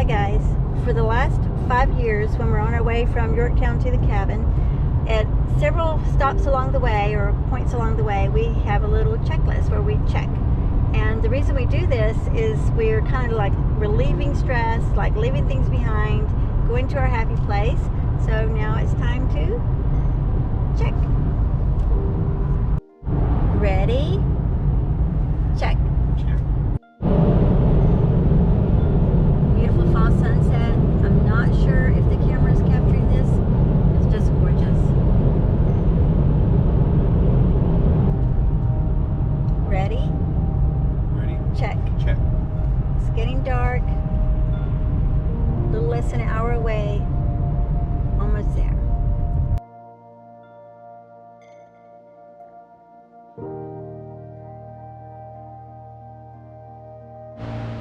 guys, for the last 5 years when we're on our way from Yorktown to the cabin, at several stops along the way or points along the way, we have a little checklist where we check. And the reason we do this is we're kind of like relieving stress, like leaving things behind, going to our happy place. So now it's time to check. Ready? Check. Beautiful fall sunset. I'm not sure if the camera is capturing this. It's just gorgeous. Ready? Ready? Check. Check. It's getting dark. A little less than an hour away. Almost there.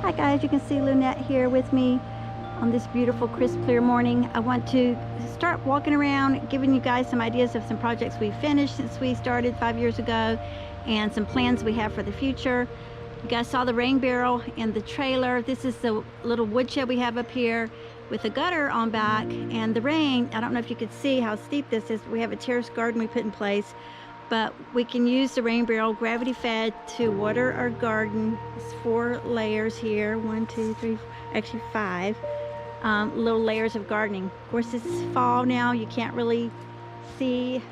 Hi guys, you can see Lunette here with me on this beautiful crisp clear morning. I want to start walking around giving you guys some ideas of some projects we finished since we started 5 years ago and some plans we have for the future. You guys saw the rain barrel and the trailer. This is the little woodshed we have up here with a gutter on back, and the rain, I don't know if you could see how steep this is. We have a terrace garden we put in place, but we can use the rain barrel gravity fed to water our garden. It's 4 layers here, 1, 2, 3, actually 5 little layers of gardening. Of course, this is fall now. You can't really see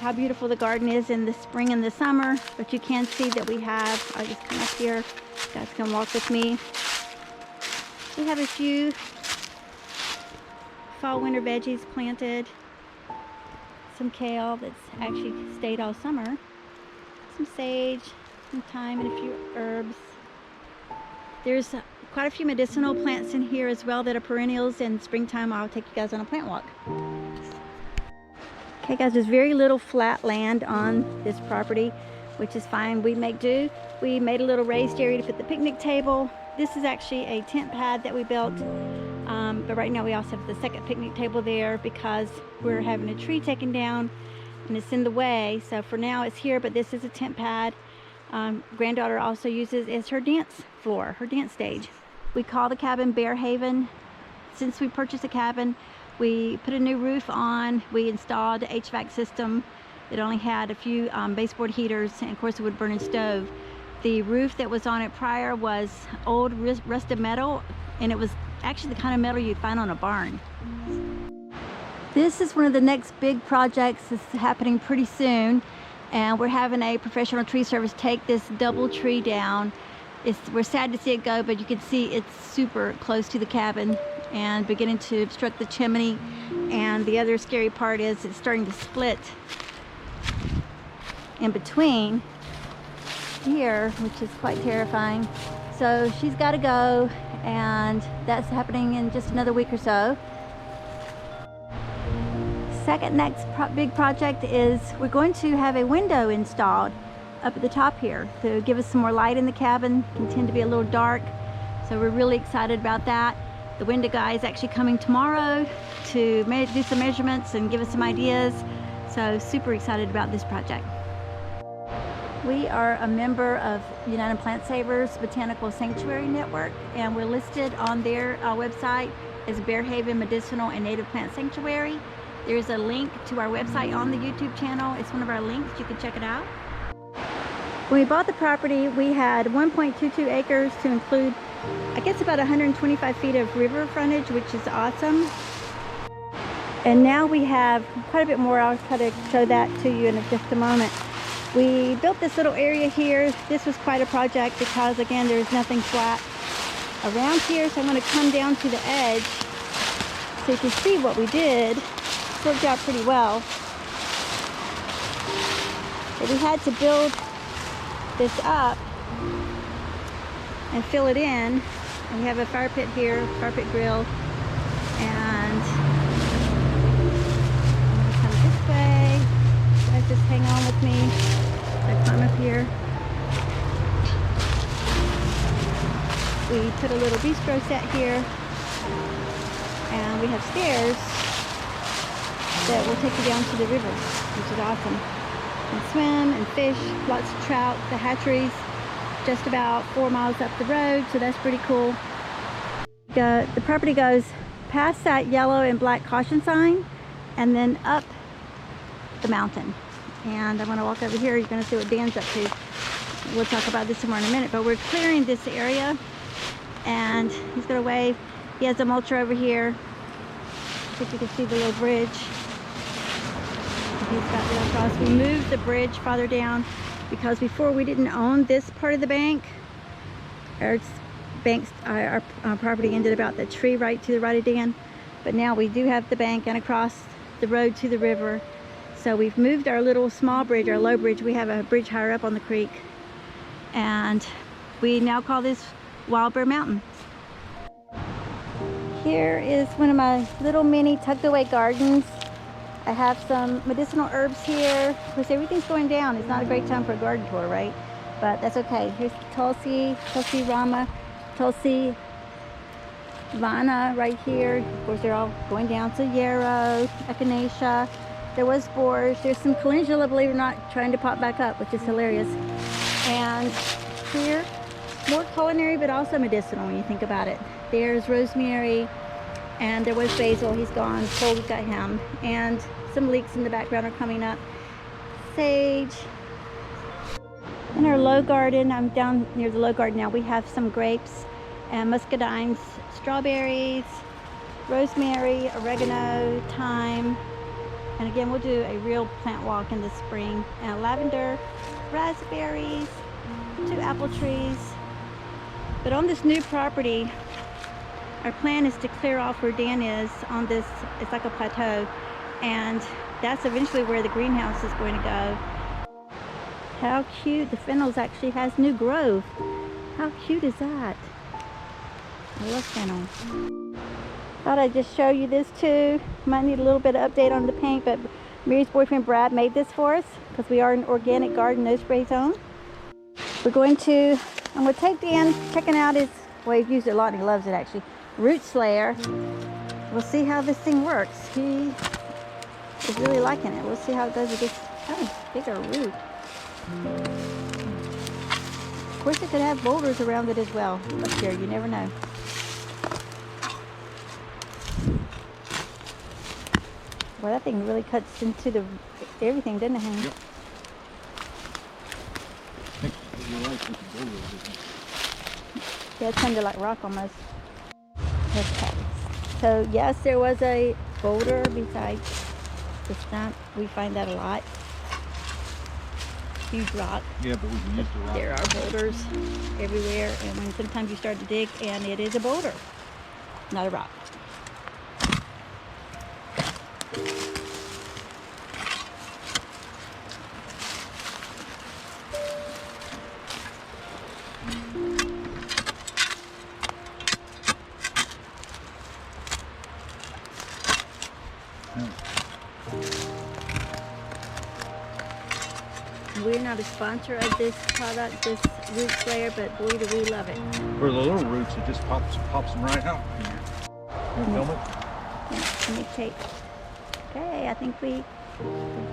how beautiful the garden is in the spring and the summer, but you can see that we have, I'll just come up here, you guys can walk with me. We have a few fall winter veggies planted. Some kale that's actually stayed all summer, some sage, some thyme, and a few herbs. There's quite a few medicinal plants in here as well that are perennials, and springtime I'll take you guys on a plant walk. Okay guys, there's very little flat land on this property, which is fine. We make do. We made a little raised area to put the picnic table. This is actually a tent pad that we built. But right now we also have the second picnic table there because we're having a tree taken down and it's in the way. So for now it's here, but this is a tent pad. Granddaughter also uses as her dance floor, her dance stage. We call the cabin Bear Haven. Since we purchased the cabin, we put a new roof on. We installed the HVAC system. It only had a few baseboard heaters, and of course a wood burning stove. The roof that was on it prior was old rusted metal, and it was actually the kind of metal you'd find on a barn. This is one of the next big projects that's happening pretty soon, and we're having a professional tree service take this double tree down. We're sad to see it go, but you can see it's super close to the cabin and beginning to obstruct the chimney, and the other scary part is it's starting to split in between here, which is quite terrifying. So she's got to go, and that's happening in just another week or so. Second next big project is we're going to have a window installed up at the top here to give us some more light in the cabin. It can tend to be a little dark, so we're really excited about that. The window guy is actually coming tomorrow to do some measurements and give us some ideas, so super excited about this project. We are a member of United Plant Savers Botanical Sanctuary Network, and we're listed on their website as Bear Haven Medicinal and Native Plant Sanctuary. There's a link to our website on the YouTube channel. It's one of our links. You can check it out. When we bought the property, we had 1.22 acres to include, I guess, about 125 feet of river frontage, which is awesome. And now we have quite a bit more. I'll try to show that to you in just a moment. We built this little area here. This was quite a project because, again, there's nothing flat around here. So I'm going to come down to the edge so you can see what we did. It's worked out pretty well. But we had to build this up and fill it in. And we have a fire pit here, fire pit grill, and I'm going to come this way. Guys, just hang on with me. I climb up here. We put a little bistro set here, and we have stairs that will take you down to the river, which is awesome. You can swim and fish, lots of trout. The hatchery's just about 4 miles up the road, so that's pretty cool. The property goes past that yellow and black caution sign and then up the mountain. And I'm going to walk over here. You're going to see what Dan's up to. We'll talk about this more in a minute, but we're clearing this area and he's going to wave. He has a mulcher over here. I think you can see the little bridge. He's got that across. We moved the bridge farther down because before we didn't own this part of the bank. Our property ended about the tree right to the right of Dan, but now we do have the bank and across the road to the river. So we've moved our little small bridge, our low bridge. We have a bridge higher up on the creek, and we now call this Wild Bear Mountain. Here is one of my little mini tucked away gardens. I have some medicinal herbs here. Of course, everything's going down. It's not a great time for a garden tour, right? But that's okay. Here's Tulsi, Tulsi Rama, Tulsi Vana right here. Of course, they're all going down. So yarrow, echinacea. There was borage. There's some calendula, believe it or not, trying to pop back up, which is hilarious. And here, more culinary, but also medicinal when you think about it. There's rosemary, and there was basil. He's gone. Cold got him. And some leeks in the background are coming up. Sage. In our low garden, I'm down near the low garden now, we have some grapes and muscadines, strawberries, rosemary, oregano, thyme, and again we'll do a real plant walk in the spring, and lavender, raspberries, 2 apple trees. But on this new property, our plan is to clear off where Dan is on this, it's like a plateau, and that's eventually where the greenhouse is going to go. How cute, the fennels actually has new growth. How cute is that? I love fennel. Thought I'd just show you this too. Might need a little bit of update on the paint, but Mary's boyfriend Brad made this for us because we are an organic garden, no spray zone. I'm going to take Dan checking out his, well, he's used it a lot and he loves it actually, Root Slayer. We'll see how this thing works. He is really liking it. We'll see how it does with this kind of bigger root. Of course it could have boulders around it as well. Up here, you never know. Well, that thing really cuts into the everything, doesn't it, honey? Yep. You're right with the boulders. Yeah, it's kind of like rock almost. Okay. So yes, there was a boulder besides the stump. We find that a lot. Huge rock. Yeah, but we can use the rock. There are boulders everywhere, and when sometimes you start to dig and it is a boulder, not a rock. We're not a sponsor of this product, this Root Slayer, but boy do we love it. For the little roots, it just pops them right out. Film it? Yeah, let me take. Okay, I think the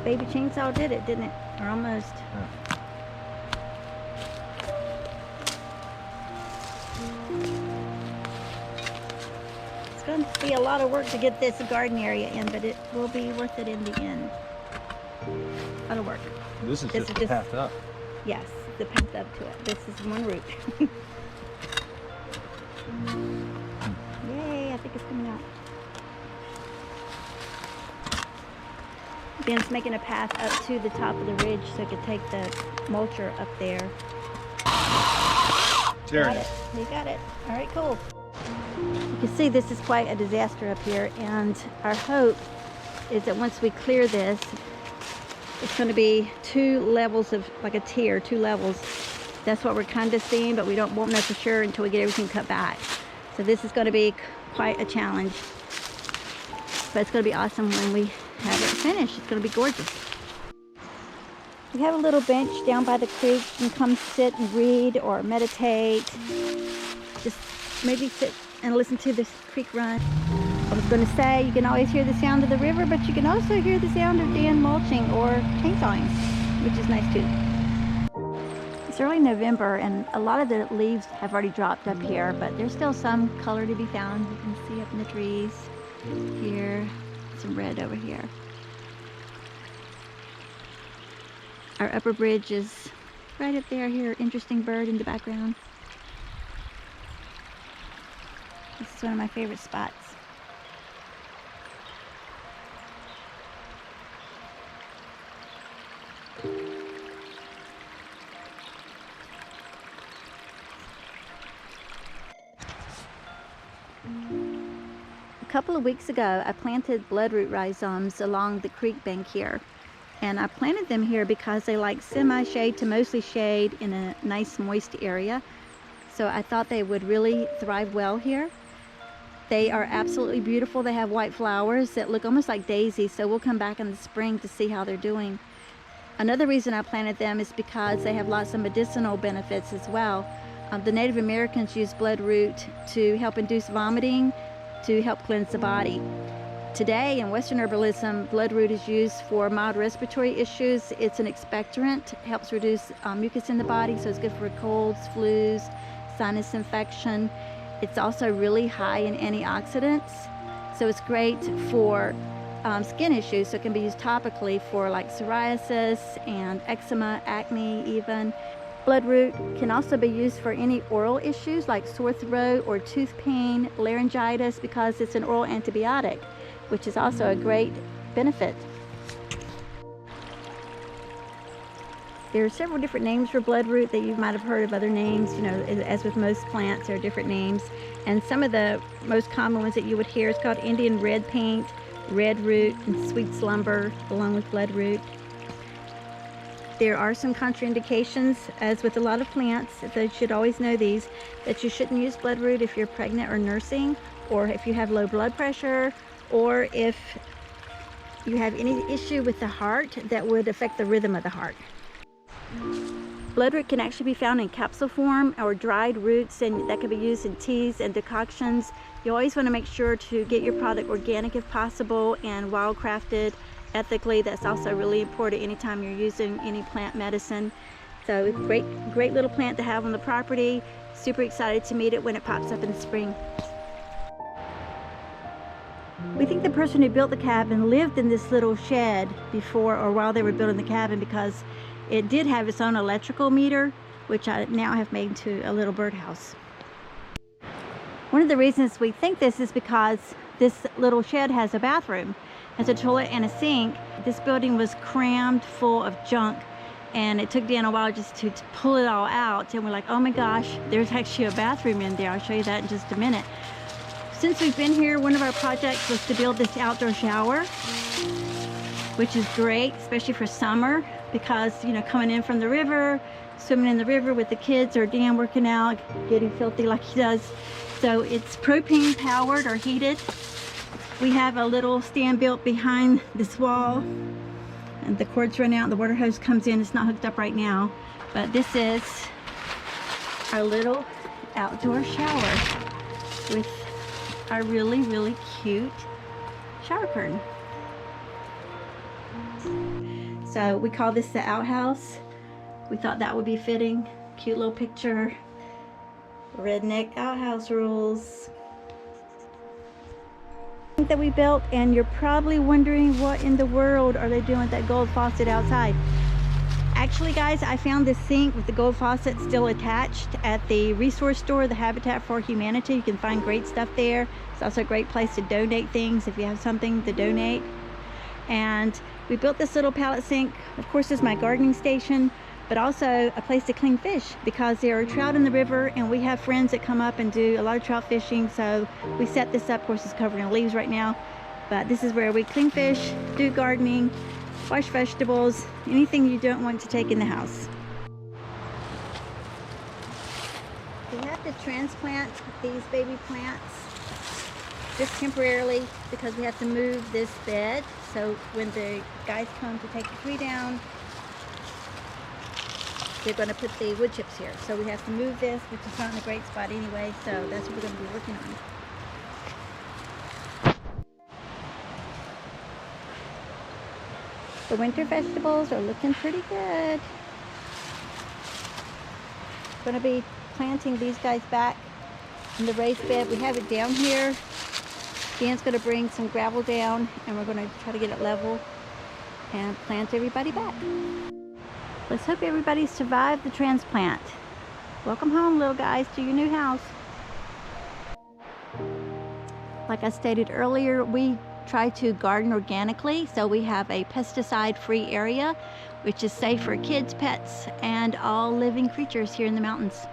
baby chainsaw did it, didn't it? Or almost. Yeah. It's going to be a lot of work to get this garden area in, but it will be worth it in the end. A lot of work. This is just the path up. Yes, the path up to it. This is one route. Yay, I think it's coming out. Ben's making a path up to the top of the ridge so it could take the mulcher up there. There it is. You got it. All right, cool. You can see this is quite a disaster up here, and our hope is that once we clear this, it's going to be 2 levels of, like a tier, 2 levels. That's what we're kind of seeing, but we won't know for sure until we get everything cut back. So this is going to be quite a challenge. But it's going to be awesome when we have it finished. It's going to be gorgeous. We have a little bench down by the creek. You can come sit and read or meditate. Just maybe sit and listen to this creek run. I was going to say, you can always hear the sound of the river, but you can also hear the sound of Dan mulching or chainsawing, which is nice too. It's early November and a lot of the leaves have already dropped up here, but there's still some color to be found. You can see up in the trees here, some red over here. Our upper bridge is right up there here, interesting bird in the background. This is one of my favorite spots. A couple of weeks ago, I planted bloodroot rhizomes along the creek bank here. And I planted them here because they like semi-shade to mostly shade in a nice moist area. So I thought they would really thrive well here. They are absolutely beautiful. They have white flowers that look almost like daisies, so we'll come back in the spring to see how they're doing. Another reason I planted them is because they have lots of medicinal benefits as well. The Native Americans use bloodroot to help induce vomiting, to help cleanse the body. Today in Western herbalism, bloodroot is used for mild respiratory issues. It's an expectorant, helps reduce mucus in the body, so it's good for colds, flus, sinus infection. It's also really high in antioxidants, so it's great for skin issues, so it can be used topically for like psoriasis and eczema, acne even. Bloodroot can also be used for any oral issues like sore throat or tooth pain, laryngitis, because it's an oral antibiotic, which is also a great benefit. There are several different names for bloodroot that you might have heard of other names. You know, as with most plants, there are different names. And some of the most common ones that you would hear is called Indian red paint, red root, and sweet slumber, along with bloodroot. There are some contraindications, as with a lot of plants, so you should always know these, that you shouldn't use bloodroot if you're pregnant or nursing, or if you have low blood pressure, or if you have any issue with the heart that would affect the rhythm of the heart. Bloodroot can actually be found in capsule form or dried roots, and that can be used in teas and decoctions. You always want to make sure to get your product organic if possible and wildcrafted ethically. That's also really important anytime you're using any plant medicine. So great little plant to have on the property. Super excited to meet it when it pops up in the spring. We think the person who built the cabin lived in this little shed before or while they were building the cabin, because it did have its own electrical meter, which I now have made into a little birdhouse. One of the reasons we think this is because this little shed has a bathroom, has a toilet and a sink. This building was crammed full of junk, and it took Dan a while just to pull it all out, and we're like, oh my gosh, there's actually a bathroom in there. I'll show you that in just a minute. Since we've been here, one of our projects was to build this outdoor shower, which is great, especially for summer, because, you know, coming in from the river, swimming in the river with the kids, or Dan working out, getting filthy like he does. So it's propane powered or heated. We have a little stand built behind this wall, and the cords run out, the water hose comes in. It's not hooked up right now, but this is our little outdoor shower with our really cute shower curtain. So we call this the outhouse. We thought that would be fitting. Cute little picture. Redneck outhouse rules that we built, and you're probably wondering what in the world are they doing with that gold faucet outside. Actually, guys, I found this sink with the gold faucet still attached at the resource store, the Habitat for Humanity. You can find great stuff there. It's also a great place to donate things if you have something to donate. And we built this little pallet sink. Of course, it's my gardening station, but also a place to clean fish, because there are trout in the river, and we have friends that come up and do a lot of trout fishing. So we set this up. Of course, it's covered in leaves right now, but this is where we clean fish, do gardening, wash vegetables, anything you don't want to take in the house. We have to transplant these baby plants just temporarily because we have to move this bed. So when the guys come to take the tree down, they're going to put the wood chips here. So we have to move this, which is not in a great spot anyway. So that's what we're going to be working on. The winter vegetables are looking pretty good. going to be planting these guys back in the raised bed. We have it down here. Dan's going to bring some gravel down, and we're going to try to get it level and plant everybody back. Let's hope everybody survived the transplant. Welcome home, little guys, to your new house. Like I stated earlier, we try to garden organically, so we have a pesticide-free area, which is safe for kids, pets, and all living creatures here in the mountains.